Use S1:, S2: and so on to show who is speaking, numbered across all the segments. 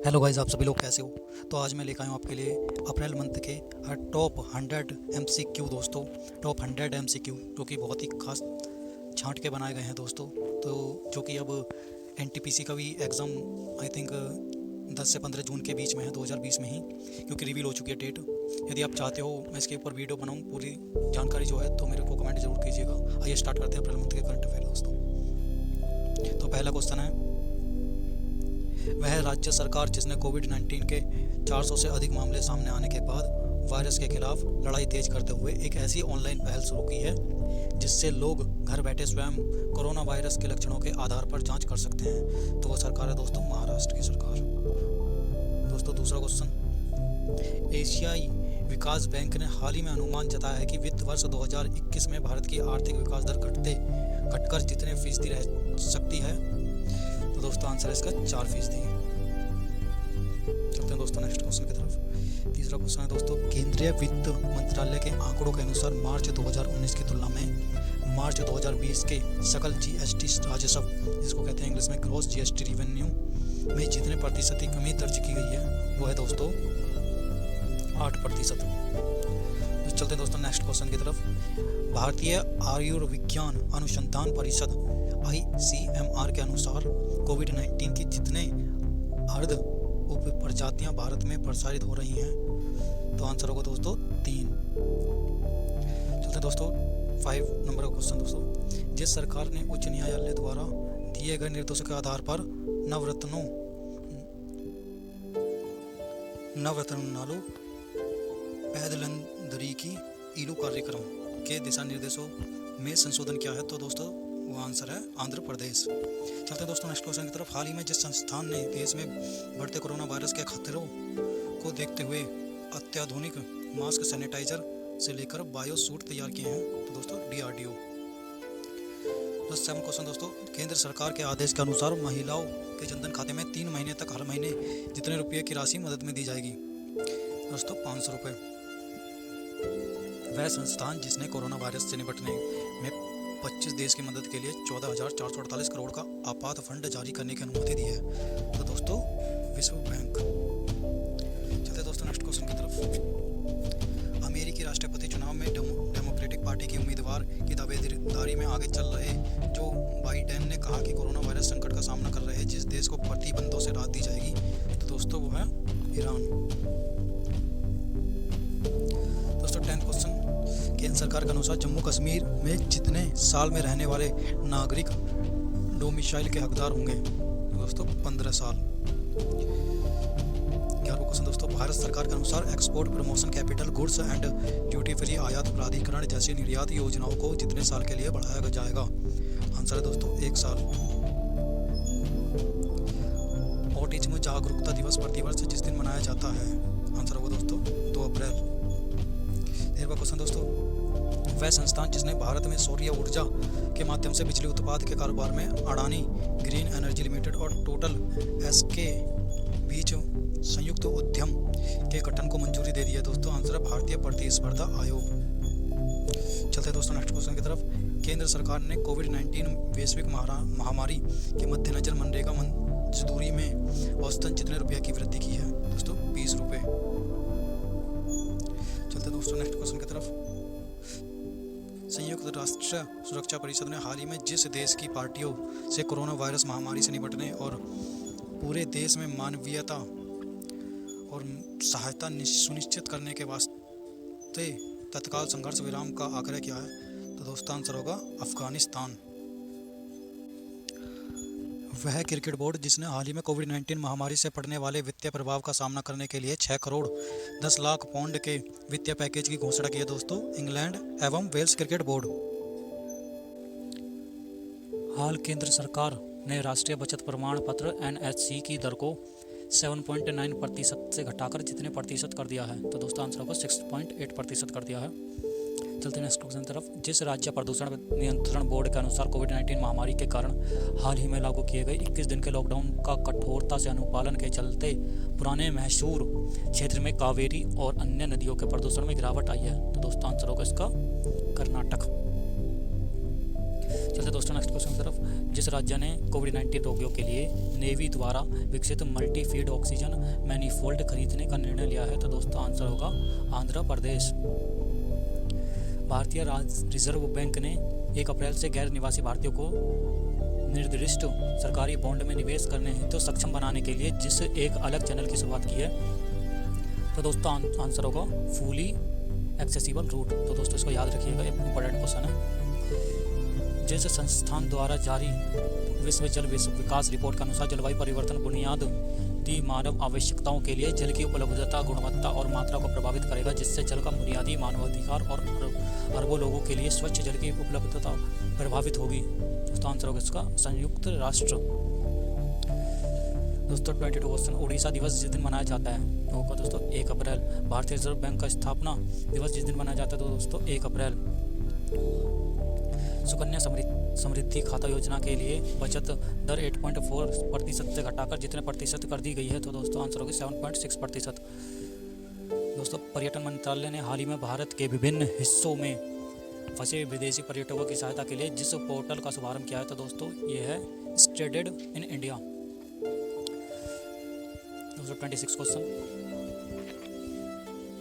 S1: Hello guys, आप सभी लोग कैसे हो। तो आज मैं लेकर आया हूँ आपके लिए अप्रैल मंथ के टॉप 100 MCQ दोस्तों। टॉप 100 MCQ जो कि बहुत ही खास छांट के बनाए गए हैं दोस्तों। तो जो कि अब NTPC का भी एग्ज़ाम आई थिंक 10 से 15 जून के बीच में है, 2020 में ही, क्योंकि रिवील हो चुकी है डेट। यदि आप चाहते हो मैं इसके ऊपर वीडियो बनाऊँ पूरी जानकारी जो है, तो मेरे को कमेंट जरूर कीजिएगा। आइए स्टार्ट करते हैं अप्रैल मंथ के करंट अफेयर दोस्तों। तो पहला क्वेश्चन है, वह राज्य सरकार जिसने कोविड-19 के 400 से अधिक मामले सामने आने के बाद वायरस के खिलाफ लड़ाई तेज करते हुए एक ऐसी ऑनलाइन पहल शुरू की है जिससे लोग घर बैठे स्वयं कोरोना वायरस के लक्षणों के आधार पर जांच कर सकते हैं। तो वह सरकार है दोस्तों महाराष्ट्र की सरकार। दोस्तों दूसरा क्वेश्चन, एशियाई विकास बैंक ने हाल ही में अनुमान जताया है कि वित्त वर्ष 2021 में भारत की आर्थिक विकास दर घटकर जितने फीसदी रह सकती है। तो दोस्तों आंसर है इसका 4%। चलते हैं दोस्तों नेक्स्ट क्वेश्चन की तरफ। तीसरा क्वेश्चन है दोस्तों, केंद्रीय वित्त मंत्रालय के आंकड़ों के अनुसार मार्च 2019 की तुलना में मार्च 2020 के सकल GST राजस्व, जिसको कहते हैं इंग्लिश में ग्रॉस GST रेवेन्यू, में जितने प्रतिशत की कमी दर्ज की गई है वो है दोस्तों 8%। तो चलते हैं दोस्तों नेक्स्ट क्वेश्चन की तरफ। भारतीय आयुर्विज्ञान अनुसंधान परिषद ICMR के अनुसार कोविड-19 की जितने अर्ध उप प्रजातियां भारत में प्रसारित हो रही हैं, तो आंसर होगा दोस्तों 3। चलते दोस्तों 5 नंबर का क्वेश्चन दोस्तों, जिस सरकार ने उच्च न्यायालय द्वारा दिए गए निर्देशों के आधार पर नवरत्नालु पैदलंदरी की ईलू कार्यक्रम के दिशा निर्देशों में संशोधन किया है, तो दोस्तों वो आंसर है आंध्र प्रदेश। चलते हैं दोस्तों नेक्स्ट क्वेश्चन की तरफ। हाल ही में जिस संस्थान ने देश में बढ़ते कोरोना वायरस के खतरों को देखते हुए अत्याधुनिक मास्क, सैनिटाइजर से लेकर बायो सूट तैयार किए हैं, तो दोस्तों DRDO। दोस्तों 7 क्वेश्चन दोस्तों, केंद्र सरकार के आदेश के अनुसार महिलाओं के जनधन खाते में 3 महीने तक हर महीने जितने रुपये की राशि मदद में दी जाएगी, दोस्तों 500 रुपये। वह संस्थान जिसने कोरोना वायरस से निपटने में 25 देश की मदद के लिए 14,448 करोड़ का आपात फंड जारी करने की अनुमति दी है, तो दोस्तों विश्व बैंक। चलते दोस्तों नेक्स्ट क्वेश्चन की तरफ। अमेरिकी राष्ट्रपति चुनाव में डेमोक्रेटिक पार्टी के उम्मीदवार की दावेदारी में आगे चल रहे जो बाइडेन ने कहा कि कोरोना वायरस संकट का सामना कर रहे जिस देश को प्रतिबंधों से राहत दी जाएगी, तो दोस्तों वो है ईरान। दोस्तों 10 क्वेश्चन, केंद्र सरकार के अनुसार जम्मू कश्मीर में जितने साल में रहने वाले नागरिक डोमिसाइल के हकदार होंगे, दोस्तों 15 साल। 11वां क्वेश्चन दोस्तों, भारत सरकार के अनुसार export promotion capital goods and duty free आयात प्राधिकरण जैसी निर्यात योजनाओं को जितने साल के लिए बढ़ाया जाएगा, आंसर है दोस्तों 1 साल। ऑटिज्म जागरूकता दिवस प्रतिवर्ष जिस दिन मनाया जाता है, आंसर होगा दोस्तों 2 अप्रैल। 13वां क्वेश्चन दोस्तों, वह संस्थान जिसने भारत में सौर ऊर्जा के माध्यम से बिजली उत्पाद के कारोबार में अडानी ग्रीन एनर्जी लिमिटेड और टोटल एस के बीच संयुक्त उद्यम के गठन को मंजूरी दे दी है, दोस्तों आंसर है भारतीय प्रतिस्पर्धा आयोग। चलते दोस्तों नेक्स्ट क्वेश्चन की तरफ। केंद्र सरकार ने कोविड-19 वैश्विक महामारी के मद्देनजर मनरेगा मजदूरी में औसतन जितने रुपये की वृद्धि की है, दोस्तों 20 रुपये। चलते दोस्तों नेक्स्ट क्वेश्चन की तरफ। संयुक्त राष्ट्र सुरक्षा परिषद ने हाल ही में जिस देश की पार्टियों से कोरोना वायरस महामारी से निपटने और पूरे देश में मानवीयता और सहायता सुनिश्चित करने के वास्ते तत्काल संघर्ष विराम का आग्रह किया है, तो दोस्तों आंसर होगा अफगानिस्तान। वह क्रिकेट बोर्ड जिसने हाल ही में कोविड-19 महामारी से पड़ने वाले वित्तीय प्रभाव का सामना करने के लिए 6 करोड़ 10 लाख पाउंड के वित्तीय पैकेज की घोषणा की है, दोस्तों इंग्लैंड एवं वेल्स क्रिकेट बोर्ड। हाल केंद्र सरकार ने राष्ट्रीय बचत प्रमाण पत्र NHC की दर को 7.9% से घटाकर जितने प्रतिशत कर दिया है, तो दोस्तों आंसर होगा 6.8% कर दिया है। चलते नेक्स्ट क्वेश्चन तरफ। जिस राज्य प्रदूषण नियंत्रण बोर्ड के अनुसार कोविड-19 महामारी के कारण हाल ही में लागू किए गए 21 दिन के लॉकडाउन का कठोरता से अनुपालन के चलते पुराने मैसूर क्षेत्र में कावेरी और अन्य नदियों के प्रदूषण में गिरावट आई है, तो दोस्तों आंसर होगा इसका कर्नाटक। चलते दोस्तों नेक्स्ट क्वेश्चन की तरफ। जिस राज्य ने कोविड-19 रोगियों के लिए नेवी द्वारा विकसित मल्टी फीड ऑक्सीजन मैनीफोल्ड खरीदने का निर्णय लिया है? तो दोस्तों आंसर होगा आंध्र प्रदेश। भारतीय रिजर्व बैंक ने 1 अप्रैल से गैर निवासी भारतीयों को निर्दिष्ट सरकारी बॉन्ड में निवेश करने हेतु सक्षम बनाने के लिए जिस एक अलग चैनल की शुरुआत की है? तो दोस्तों आंसर होगा फुली एक्सेसिबल रूट। तो दोस्तों इसको याद रखिएगा, एक इंपॉर्टेंट क्वेश्चन है। जिस संस्थान द्वारा जारी विश्व जल विकास रिपोर्ट के अनुसार जलवायु परिवर्तन बुनियादी मानव आवश्यकताओं के लिए जल की उपलब्धता, गुणवत्ता और मात्रा को प्रभावित करेगा, जिससे जल का बुनियादी मानवाधिकार और अरबों लोगों के लिए स्वच्छ जल की उपलब्धता प्रभावित होगी। दोस्तों आंसर होगा इसका संयुक्त राष्ट्र। दोस्तों 22 क्वेश्चन, उड़ीसा दिवस जिस दिन मनाया जाता है? होगा दोस्तों 1 अप्रैल। भारतीय रिजर्व बैंक का स्थापना दिवस जिस दिन मनाया जाता है? तो दोस्तों 1 अप्रैल। सुकन्या समृद्धि खाता योजना के लिए बचत दर 8.4% से घटाकर जितने प्रतिशत कर दी गई है? तो दोस्तों आंसर होगी 7.6%। दोस्तों पर्यटन मंत्रालय ने हाल ही में भारत के विभिन्न हिस्सों में फंसे विदेशी पर्यटकों की सहायता के लिए जिस पोर्टल का शुभारंभ किया है? तो दोस्तों ये है स्ट्रेंडेड इन इंडिया। दोस्तों 26 क्वेश्चन,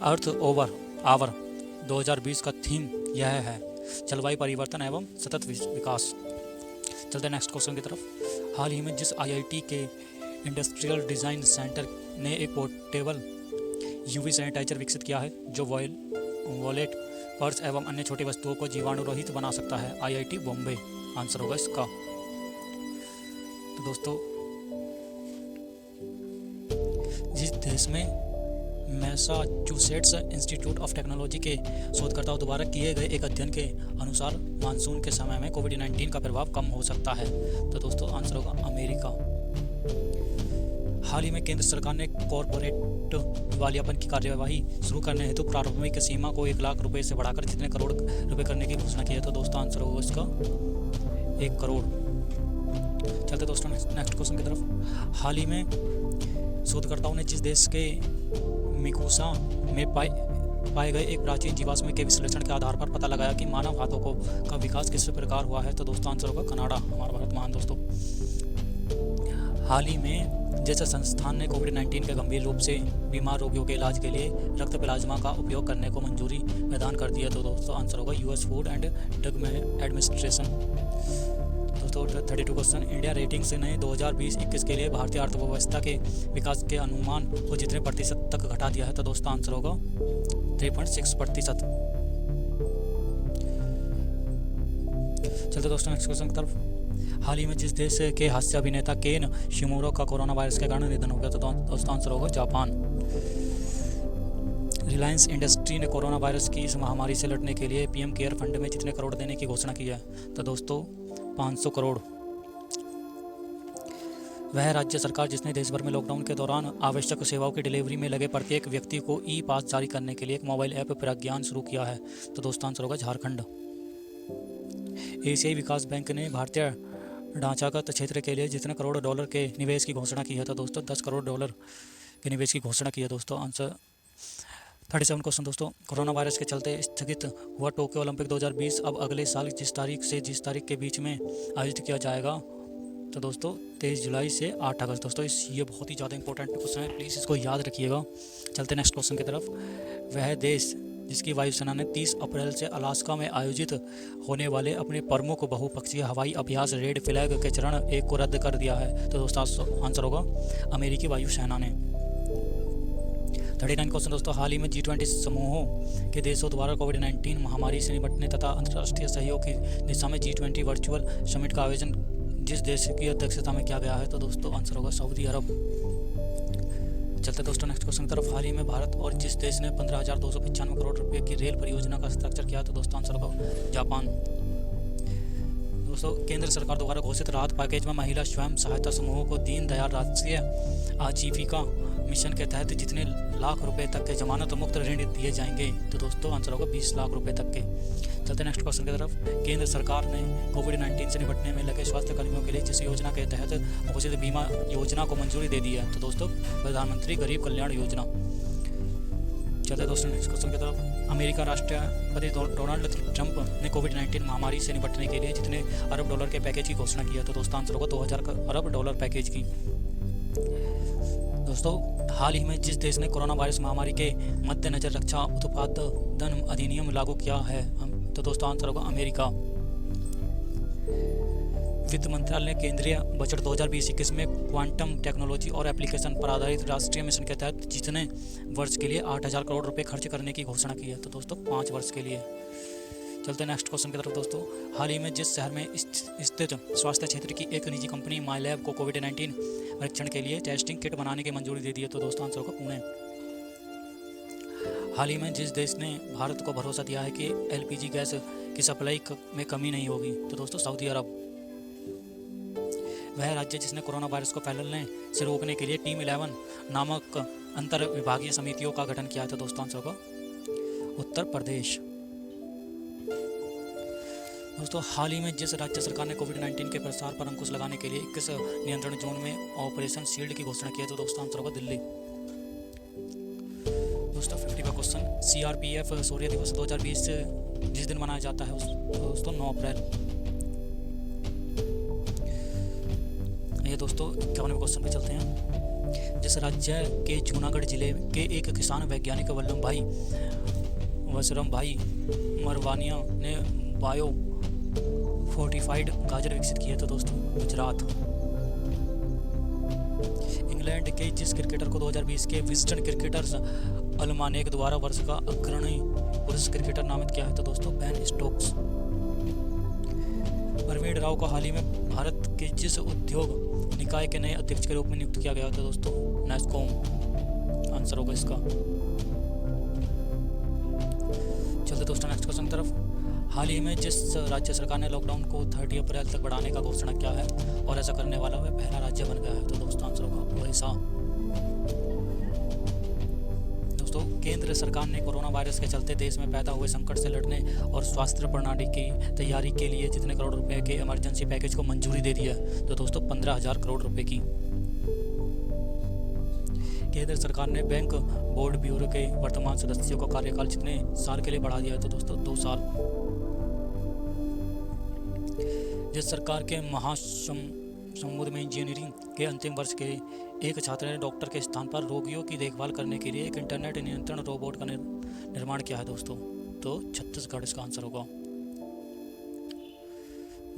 S1: अर्थ ओवर आवर 2020 का थीम यह है जलवायु परिवर्तन एवं सतत विकास। चलते हैं नेक्स्ट क्वेश्चन की तरफ। हाल ही में जिस आईआईटी के इंडस्ट्रियल डिज़ाइन सेंटर ने एक पोर्टेबल यूवी सैनिटाइजर विकसित किया है जो वॉलेट, पर्स एवं अन्य छोटी वस्तुओं को जीवाणु रहित बना सकता है? आईआईटी बॉम्बे आंसर होगा इसका। तो दोस्तों जिस देश में मैसाचुसेट्स इंस्टीट्यूट ऑफ टेक्नोलॉजी के शोधकर्ताओं द्वारा किए गए एक अध्ययन के अनुसार मानसून के समय में कोविड-19 का प्रभाव कम हो सकता है? तो दोस्तों आंसर होगा अमेरिका। हाल ही में केंद्र सरकार ने कॉरपोरेट दिवालियापन की कार्यवाही शुरू करने हेतु प्रारंभिक सीमा को 1 लाख रुपए से बढ़ाकर जितने करोड़ रुपए करने की घोषणा की है? तो दोस्तों आंसर होगा इसका 1 करोड़। चलते दोस्तों नेक्स्ट क्वेश्चन की तरफ। हाल ही में शोधकर्ताओं ने जिस देश के मिकूसा में पाए गए एक प्राचीन जीवाश्म के विश्लेषण के आधार पर पता लगाया कि मानव हाथों का विकास किस प्रकार हुआ है? तो दोस्तों आंसर होगा कनाडा, हमारा भारत महान। दोस्तों हाल ही में जैसे संस्थान ने कोविड-19 के गंभीर रूप से बीमार रोगियों के इलाज के लिए रक्त प्लाज्मा का उपयोग करने को मंजूरी प्रदान कर दी है? तो दोस्तों आंसर होगा US food and drug administration. दोस्तों 32 क्वेश्चन, इंडिया रेटिंग्स ने 2020-21 के लिए भारतीय अर्थव्यवस्था के विकास के अनुमान को जितने प्रतिशत तक घटा दिया है? तो दोस्तों आंसर होगा 3.6%। चलते दोस्तों नेक्स्ट क्वेश्चन की तरफ। हाल ही में जिस देश के हास्य अभिनेता केन शिमोरो का कोरोना वायरस के कारण निधन हो गया? तो दोस्तों आंसर होगा जापान। रिलायंस इंडस्ट्री ने कोरोना वायरस की इस महामारी से लड़ने के लिए पीएम केयर फंड में जितने करोड़ देने की घोषणा की है? तो दोस्तों 500 करोड़। वह राज्य सरकार जिसने देश भर में लॉकडाउन के दौरान आवश्यक सेवाओं की डिलीवरी में लगे प्रत्येक व्यक्ति को ई पास जारी करने के लिए एक मोबाइल ऐप प्रज्ञान शुरू किया है? तो दोस्तों आंसर होगा झारखंड। एशियाई विकास बैंक ने भारतीय ढांचागत क्षेत्र के लिए जितने करोड़ डॉलर के निवेश की घोषणा की है? तो दोस्तों 10 करोड़ डॉलर के निवेश की घोषणा की है। दोस्तों आंसर 37 क्वेश्चन। दोस्तों कोरोना वायरस के चलते स्थगित हुआ टोक्यो ओलंपिक 2020 अब अगले साल जिस तारीख से जिस तारीख के बीच में आयोजित किया जाएगा? तो दोस्तों 23 जुलाई से 8 अगस्त। दोस्तों ये बहुत ही ज़्यादा इंपॉर्टेंट क्वेश्चन है, प्लीज़ इसको याद रखिएगा। चलते नेक्स्ट क्वेश्चन की तरफ। वह देश जिसकी वायुसेना ने 30 अप्रैल से अलास्का में आयोजित होने वाले अपने प्रमुख बहुपक्षीय हवाई अभ्यास रेड फ्लैग के चरण 1 को रद्द कर दिया है? तो दोस्तों आंसर होगा अमेरिकी वायुसेना ने। 39 क्वेश्चन। दोस्तों हाल ही में G20 समूहों के देशों द्वारा कोविड-19 महामारी से निपटने तथा अंतर्राष्ट्रीय सहयोग की दिशा में G20 वर्चुअल समिट का आयोजन जिस देश की अध्यक्षता में किया गया है? तो दोस्तों आंसर होगा सऊदी अरब। चलते दोस्तों नेक्स्ट क्वेश्चन की तरफ। हाल ही में भारत और जिस देश ने 15,295 करोड़ रुपए की रेल परियोजना का हस्ताक्षर किया? तो दोस्तों आंसर होगा जापान। दोस्तों केंद्र सरकार द्वारा घोषित राहत पैकेज में महिला स्वयं सहायता समूहों को दीनदयाल राष्ट्रीय आजीविका मिशन के तहत जितने लाख रुपए तक के जमानत मुक्त ऋण दिए जाएंगे? तो दोस्तों आंसर होगा 20 लाख रुपए तक के। चलते नेक्स्ट क्वेश्चन की तरफ। केंद्र सरकार ने कोविड-19 से निपटने में लगे स्वास्थ्य कर्मियों के लिए जिस योजना के तहत घोषित बीमा योजना को मंजूरी दे दी है? तो दोस्तों प्रधानमंत्री गरीब कल्याण योजना। चलते दोस्तों नेक्स्ट क्वेश्चन की तरफ। अमेरिका राष्ट्रपति डोनाल्ड ट्रंप ने कोविड-19 महामारी से निपटने के लिए जितने अरब डॉलर के पैकेज की घोषणा की है? तो दोस्तों आंसर होगा 2000 अरब डॉलर पैकेज की। दोस्तों हाल ही में जिस देश ने कोरोना वायरस महामारी के मद्देनजर रक्षा उत्पादन अधिनियम लागू किया है? तो दोस्तों आंसर होगा अमेरिका। वित्त मंत्रालय ने केंद्रीय बजट 2020-21 में क्वांटम टेक्नोलॉजी और एप्लीकेशन पर आधारित राष्ट्रीय मिशन के तहत जितने वर्ष के लिए 8,000 करोड़ रुपए खर्च करने की घोषणा की है? तो दोस्तों 5 वर्ष के लिए। चलते हैं नेक्स्ट क्वेश्चन की तरफ दोस्तों। हाल ही में जिस शहर में स्थित स्वास्थ्य क्षेत्र की एक निजी कंपनी माईलैब को कोविड-19 परीक्षण के लिए टेस्टिंग किट बनाने की मंजूरी दे दी है? तो दोस्तों आंसर होगा पुणे। हाल ही में जिस देश ने भारत को भरोसा दिया है कि एलपीजी गैस की सप्लाई में कमी नहीं होगी? तो दोस्तों सऊदी अरब। वह राज्य जिसने कोरोना वायरस को फैलने से रोकने के लिए टीम 11 नामक अंतर विभागीय समितियों का गठन किया था? दोस्तों आंसर होगा उत्तर प्रदेश। दोस्तों हाल ही में जिस राज्य सरकार ने कोविड-19 के प्रसार पर अंकुश लगाने के लिए 21 नियंत्रण जोन में ऑपरेशन शील्ड की घोषणा की है? तो दोस्तों आंसर होगा दिल्ली। दोस्तों 50 का क्वेश्चन। सीआरपीएफ शौर्य दिवस 2020 जिस दिन मनाया जाता है दोस्तों 9 अप्रैल। ये दोस्तों 51वें क्वेश्चन पे चलते हैं। जिस राज्य के जूनागढ़ जिले के एक किसान वैज्ञानिक वसरम भाई मरवानिया ने बायो फोर्टिफाइड गाजर विकसित किए? तो दोस्तों गुजरात। इंग्लैंड के जिस क्रिकेटर को 2020 के विजडन क्रिकेटर्स अलमानेक द्वारा वर्ष का अग्रणी पुरुष क्रिकेटर नामित किया है? तो दोस्तों बेन स्टोक्स। प्रवीण राव को हाल ही में भारत के जिस उद्योग निकाय के नए अध्यक्ष के रूप में नियुक्त किया गया था? दोस्तों नैस्कॉम आंसर होगा इसका। चलते दोस्तों नेक्स्ट क्वेश्चन की तरफ। हाल ही में जिस राज्य सरकार ने लॉकडाउन को 30 अप्रैल तक बढ़ाने का घोषणा किया है और ऐसा करने वाला वह पहला राज्य बन गया है? तो दोस्तों आंसर होगा ओडिशा। दोस्तों केंद्र सरकार ने कोरोना वायरस के चलते देश में पैदा हुए संकट से लड़ने और स्वास्थ्य प्रणाली की तैयारी के लिए जितने करोड़ रुपए के इमरजेंसी पैकेज को मंजूरी दे दी है? तो दोस्तों 15,000 करोड़ रुपए की। केंद्र सरकार ने बैंक बोर्ड ब्यूरो के वर्तमान सदस्यों का कार्यकाल जितने साल के लिए बढ़ा दिया है? तो दोस्तों 2 साल। जिस सरकार के महासमुद्र में इंजीनियरिंग के अंतिम वर्ष के एक छात्र ने डॉक्टर के स्थान पर रोगियों की देखभाल करने के लिए एक इंटरनेट नियंत्रण रोबोट का निर्माण किया है? दोस्तों तो छत्तीसगढ़ इसका आंसर होगा।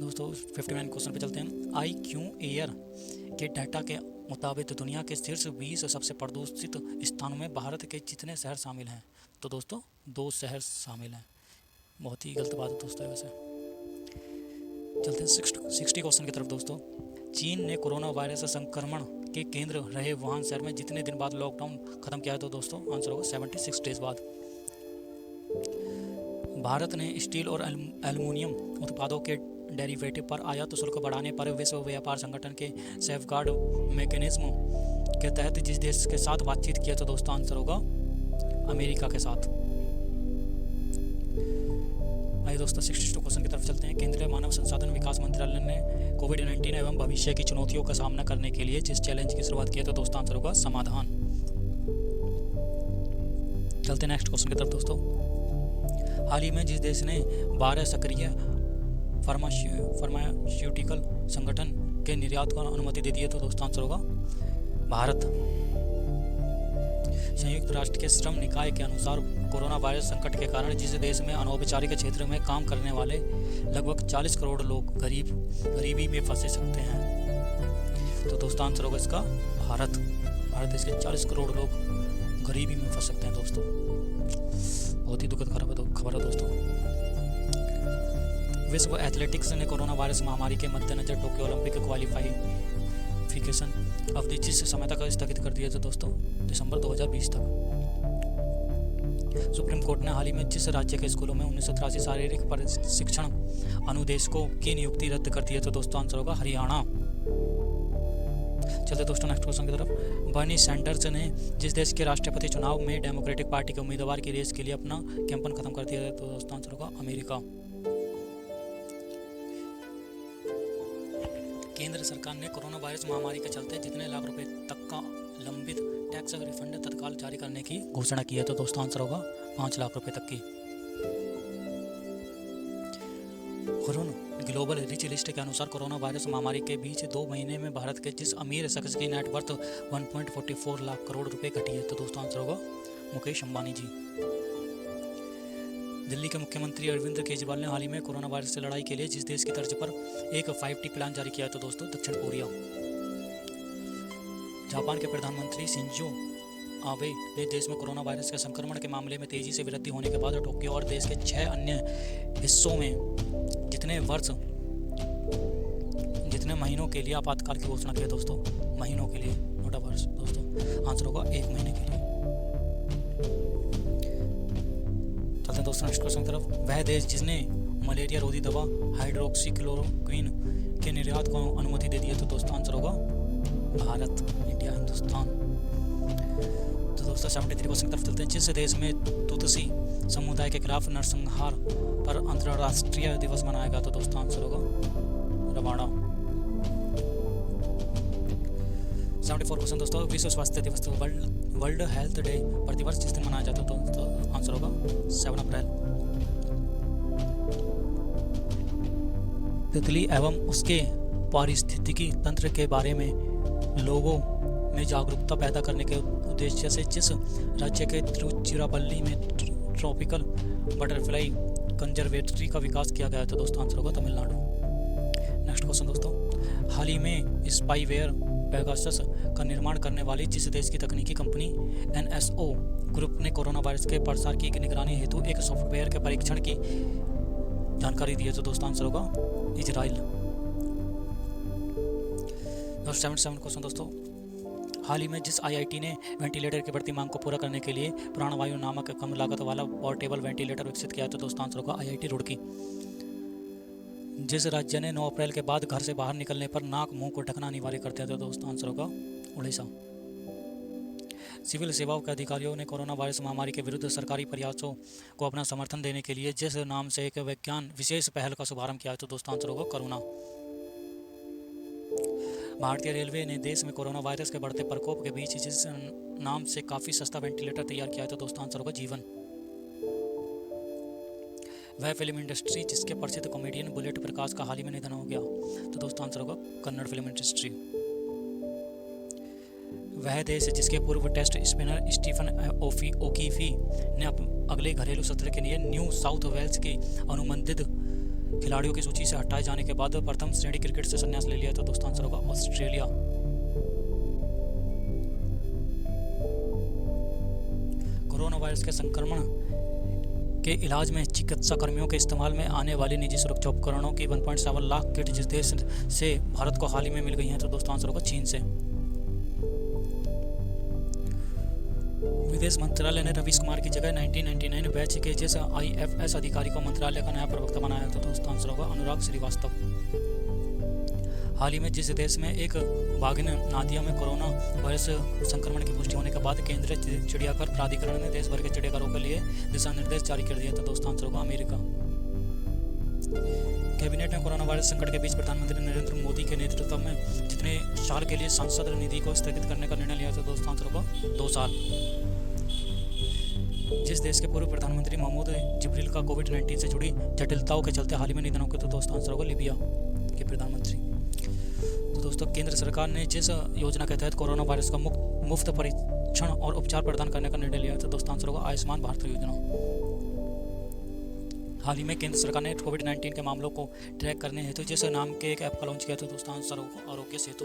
S1: दोस्तों 51 क्वेश्चन पे चलते हैं। IQ एयर के डाटा के मुताबिक दुनिया के शीर्ष 20 सबसे प्रदूषित स्थानों में भारत के जितने शहर शामिल हैं? तो दोस्तों 2 शहर शामिल हैं। बहुत ही गलत बात है दोस्तों वैसे। चलते हैं 60 क्वेश्चन की तरफ दोस्तों। चीन ने कोरोना वायरस संक्रमण के केंद्र रहे वुहान शहर में जितने दिन बाद लॉकडाउन खत्म किया है? तो दोस्तों आंसर होगा 76 डेज बाद। भारत ने स्टील और एल्युमिनियम उत्पादों के डेरिवेटिव पर आयात शुल्क बढ़ाने पर विश्व व्यापार संगठन के सेफगार्ड मैकेनिज्म के तहत जिस देश के साथ बातचीत किया? तो दोस्तों आंसर होगा अमेरिका के साथ। आइए दोस्तों 62 क्वेश्चन की तरफ चलते हैं। केंद्रीय मानव संसाधन विकास मंत्रालय ने कोविड-19 एवं भविष्य की चुनौतियों का सामना करने के लिए जिस चैलेंज की शुरुआत की है? तो दोस्तों आंसर होगा समाधान। चलते हैं नेक्स्ट क्वेश्चन की तरफ दोस्तों। हाल ही में जिस देश ने 12 सक्रिय फार्मास्यूटिकल संगठन के निर्यात को अनुमति दे दी है? तो दोस्तों आंसर होगा भारत। संयुक्त राष्ट्र के श्रम निकाय के अनुसार कोरोना वायरस संकट के कारण जिस देश में अनौपचारिक क्षेत्र में काम करने वाले लगभग 40 करोड़ लोग गरीबी में फंसे सकते हैं? तो दोस्तों आंसर होगा इसका भारत। भारत देश के 40 करोड़ लोग गरीबी में फंस सकते हैं दोस्तों। बहुत ही दुखद खबर है दोस्तों। विश्व एथलेटिक्स ने कोरोना वायरस महामारी के मद्देनजर टोक्यो ओलंपिक क्वालिफिकेशन अवधि जिस समय तक स्थगित कर दिया था दोस्तों दिसंबर 2020 तक। सुप्रीम कोर्ट ने हाल ही में जिस राज्य के स्कूलों में 1983 शारीरिक प्रशिक्षण अनुदेशकों की नियुक्ति रद्द कर दी है? तो दोस्तों आंसर होगा हरियाणा। चलते दोस्तों नेक्स्ट क्वेश्चन की तरफ। बर्नी सैंडर्स ने जिस देश के राष्ट्रपति चुनाव में डेमोक्रेटिक पार्टी के उम्मीदवार की रेस के लिए अपना कैंपेन खत्म कर दिया है? तो दोस्तों आंसर होगा अमेरिका। केंद्र सरकार ने कोरोना वायरस महामारी के चलते जितने लाख रुपए तक का लंबित टैक्स रिफंड तत्काल जारी करने की घोषणा की है। तो दोस्तों आंसर होगा 5 लाख रुपए तक की। हुरून ग्लोबल रिच लिस्ट के अनुसार कोरोना वायरस महामारी के बीच 2 महीने में भारत के जिस अमीर शख्स की नेटवर्थ 1.44 लाख करोड़ रुपए घटी है। तो दोस्तों आंसर होगा मुकेश अंबानी जी। दिल्ली के मुख्यमंत्री अरविंद केजरीवाल ने हाल ही में कोरोना वायरस से लड़ाई के लिए जिस देश की तर्ज पर एक 5T प्लान जारी किया है। तो दोस्तों दक्षिण कोरिया। जापान के प्रधानमंत्री शिंजो आबे ने देश में कोरोना वायरस के संक्रमण के मामले में तेजी से वृद्धि होने के बाद टोक्यो और देश के 6 अन्य हिस्सों में जितने महीनों के लिए आपातकाल की घोषणा की है। दोस्तों महीनों के लिए, नोट वर्ष। दोस्तों आंसर होगा 1 महीने के लिए। चलते हैं दोस्तों नेक्स्ट क्वेश्चन की तरफ। वह देश जिसने मलेरिया रोधी दवा हाइड्रोक्सीक्लोरोक्विन के निर्यात को अनुमति दे दी है। तो दोस्तों आंसर होगा भारत, इंडिया, हिंदुस्तान। तो दोस्तों 73 क्वेश्चन की तरफ चलते हैं। जिस देश में तुतसी समुदाय के खिलाफ नरसंहार पर अंतर्राष्ट्रीय दिवस मनाया गया। तो दोस्तों आंसर होगा रवांडा। 74 क्वेश्चन दोस्तों। विश्व स्वास्थ्य दिवस तो वर्ल्ड हेल्थ डे प्रतिवर्ष जिस दिन मनाया जाता है। तो आंसर होगा 7 अप्रैल। तितली एवं उसके पारिस्थितिकी तंत्र के बारे में लोगों में जागरूकता पैदा करने के उद्देश्य से जिस राज्य के तिरुचिरापल्ली में ट्रॉपिकल बटरफ्लाई कंजर्वेटरी का विकास किया गया है। तो दोस्तों आंसर होगा तमिलनाडु। नेक्स्ट क्वेश्चन दोस्तों। हाल ही में स्पाईवेयर पेगासस का निर्माण करने वाली जिस देश की तकनीकी कंपनी NSO ग्रुप ने कोरोना वायरस के प्रसार की निगरानी हेतु एक सॉफ्टवेयर के परीक्षण की जानकारी दी है। तो दोस्तों आंसर होगा इजराइल। 77 क्वेश्चन दोस्तों। हाल ही में जिस IIT ने वेंटिलेटर की बढ़ती मांग को पूरा करने के लिए प्राणवायु नामक कम लागत वाला पोर्टेबल वेंटिलेटर विकसित किया है। तो दोस्तों आंसर होगा IIT रुड़की। जिस राज्य ने 9 अप्रैल के बाद घर से बाहर निकलने पर नाक मुंह को ढकना अनिवार्य करते हैं। तो दोस्तों आंसर होगा उड़ीसा। सिविल सेवाओं के अधिकारियों ने कोरोना वायरस महामारी के विरुद्ध सरकारी प्रयासों को अपना समर्थन देने के लिए जिस नाम से एक विज्ञान विशेष पहल का शुभारंभ किया है। तो दोस्तों आंसर होगा करुणा। भारतीय रेलवे ने देश में कोरोना वायरस के बढ़ते प्रकोप के बीच जिस नाम से काफ़ी सस्ता वेंटिलेटर तैयार किया है। तो दोस्तों आंसर होगा जीवन। वह फिल्म इंडस्ट्री जिसके प्रसिद्ध कॉमेडियन बुलेट प्रकाश का हाल ही में निधन हो गया। तो दोस्तों आंसर होगा कन्नड़ फिल्म इंडस्ट्री। वह देश जिसके पूर्व टेस्ट स्पिनर स्टीफन ओकीफी ने अगले घरेलू सत्र के लिए न्यू साउथ वेल्स की अनुबंधित खिलाड़ियों की सूची से हटाए जाने के बाद प्रथम श्रेणी क्रिकेट से संन्यास ले लिया। तो दोस्तों आंसर होगा ऑस्ट्रेलिया। कोरोना वायरस के संक्रमण के इलाज में चिकित्सा कर्मियों के इस्तेमाल में आने वाली निजी सुरक्षा उपकरणों की 1.7 लाख किट जिस देश से भारत को हाल ही में मिल गई हैं। तो दोस्तों आंसर होगा चीन से। विदेश मंत्रालय ने रवीश कुमार की जगह 1999 बैच के जिस IFS अधिकारी को मंत्रालय का नया प्रवक्ता बनाया। तो दोस्तों आंसर होगा अनुराग श्रीवास्तव। हाल ही में जिस देश में एक बाघिन नादिया में कोरोना वायरस संक्रमण की पुष्टि होने के बाद केंद्रीय चिड़ियाघर प्राधिकरण ने देश भर के चिड़ियाघरों के लिए दिशा निर्देश जारी कर दिए। तो दोस्तों आंसर होगा अमेरिका। कैबिनेट ने कोरोना वायरस संकट के बीच प्रधानमंत्री नरेंद्र मोदी के नेतृत्व में जितने साल के लिए सांसद निधि को स्थगित करने का निर्णय लिया। तो दोस्तों आंसर होगा 2 साल। जिस देश के पूर्व प्रधानमंत्री महमूद जिब्रील का कोविड-19 से जुड़ी जटिलताओं के चलते हाल ही में निधन हो गया। तो दोस्तों आंसर होगा लीबिया के प्रधानमंत्री। तो दोस्तों केंद्र सरकार ने जिस योजना के तहत कोरोना वायरस का मुफ्त परीक्षण और उपचार प्रदान करने का निर्णय लिया। तो दोस्तों आंसर होगा आयुष्मान भारत योजना। हाल ही में केंद्र सरकार ने कोविड-19 के मामलों को ट्रैक करने हेतु जिस नाम के एक ऐप का लॉन्च किया। तो दोस्तों आंसर होगा आरोग्य सेतु।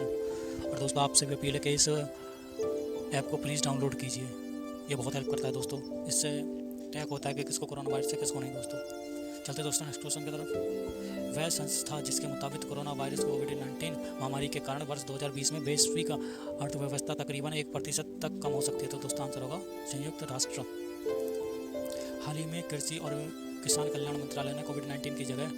S1: और दोस्तों आपसे भी अपील है कि इस ऐप को प्लीज़ डाउनलोड कीजिए, ये बहुत हेल्प करता है दोस्तों। इससे ट्रैक होता है कि किसको कोरोना वायरस है किसको नहीं। दोस्तों चलते दोस्तों नेक्स्ट क्वेश्चन की तरफ। वह संस्था जिसके मुताबिक कोरोना वायरस कोविड-19 महामारी के कारण वर्ष 2020 में वैश्विक अर्थव्यवस्था तकरीबन 1% तक कम हो सकती है। तो दोस्तों आंसर होगा संयुक्त राष्ट्र। हाल ही में कृषि और किसान कल्याण मंत्रालय ने कोविड-19 की जगह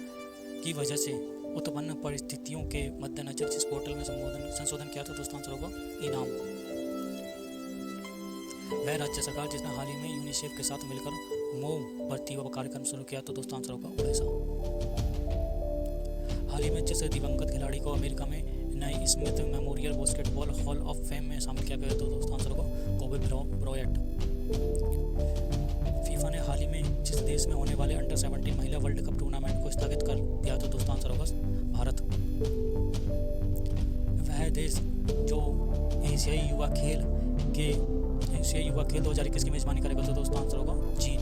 S1: की वजह से उत्पन्न परिस्थितियों के मद्देनजर जिस पोर्टल में संशोधन किया। तो दोस्तों आंसर होगा इनाम। वह राज्य सरकार जिसने हाल ही में यूनिसेफ के साथ मिलकर मोम भर्ती व कार्यक्रम शुरू किया। तो दोस्तों आंसर होगा उड़ीसा। हाल ही में जिस दिवंगत खिलाड़ी को अमेरिका में नई Smith memorial basketball hall of fame में शामिल किया गया। तो दोस्तों आंसर होगा कोबे ब्रायंट। फीफा ने हाल ही में जिस देश में होने वाले अंडर 17 महिला वर्ल्ड कप टूर्नामेंट को स्थगित कर दिया तो दोस्तों आंसर होगा भारत। वह देश जो एशियाई युवा खेल 2021 की मेजबानी करेगा तो दोस्तों आंसर होगा चीन।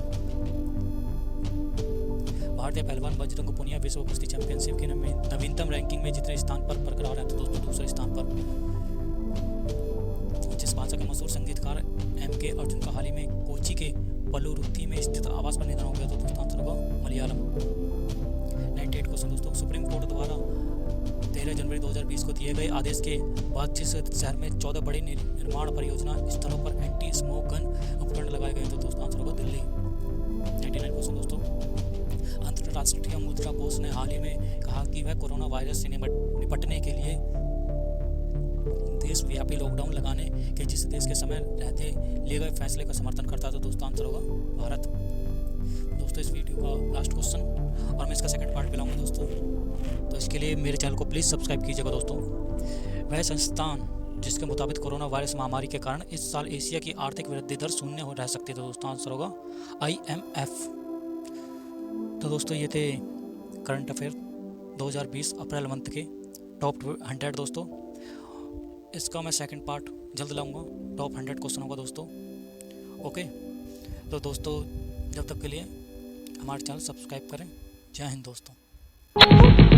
S1: भारतीय पहलवान बजरंग पुनिया विश्व कुश्ती चैंपियनशिप की नवीनतम रैंकिंग में जितने स्थान पर बरकरार हैं तो दोस्तों दूसरे स्थान पर। जिस भाषा के मशहूर संगीतकार M.K. अर्जुन का हाल ही में कोची के पल्लुरुत्ती में स्थित आवास पर निधन हो गया तो दोस्तों आंसर होगा मलयालम। 98 क्वेश्चन दोस्तों, सुप्रीम कोर्ट द्वारा 13 जनवरी 2020 को दिए गए आदेश के बाद जिस शहर में 14 बड़ी निर्माण परियोजना स्थलों पर एंटी स्मोक गन उपकरण लगाए गए तो दोस्तों आंसर होगा दिल्ली। 99 क्वेश्चन दोस्तों, अंतर्राष्ट्रीय मुद्रा कोष ने हाल ही में कहा कि वह कोरोना वायरस से निपटने के लिए देशव्यापी लॉकडाउन लगाने के जिस देश के समय रहते लिए गए फैसले का समर्थन करता है तो दोस्तों आंसर होगा भारत। दोस्तों इस वीडियो का लास्ट क्वेश्चन और मैं इसका सेकंड पार्ट भी लाऊंगा दोस्तों, तो इसके लिए मेरे चैनल को प्लीज़ सब्सक्राइब कीजिएगा दोस्तों। वह संस्थान जिसके मुताबिक कोरोना वायरस महामारी के कारण इस साल एशिया की आर्थिक वृद्धि दर शून्य हो रह सकती है तो दोस्तों आंसर होगा IMF। तो दोस्तों ये थे करंट अफेयर 2020 अप्रैल मंथ के टॉप 100 दोस्तों। इसका मैं सेकंड पार्ट जल्द लाऊंगा, टॉप 100 क्वेश्चन होगा दोस्तों। ओके तो दोस्तों जब तक के लिए हमारे चैनल सब्सक्राइब करें। जय हिंद दोस्तों।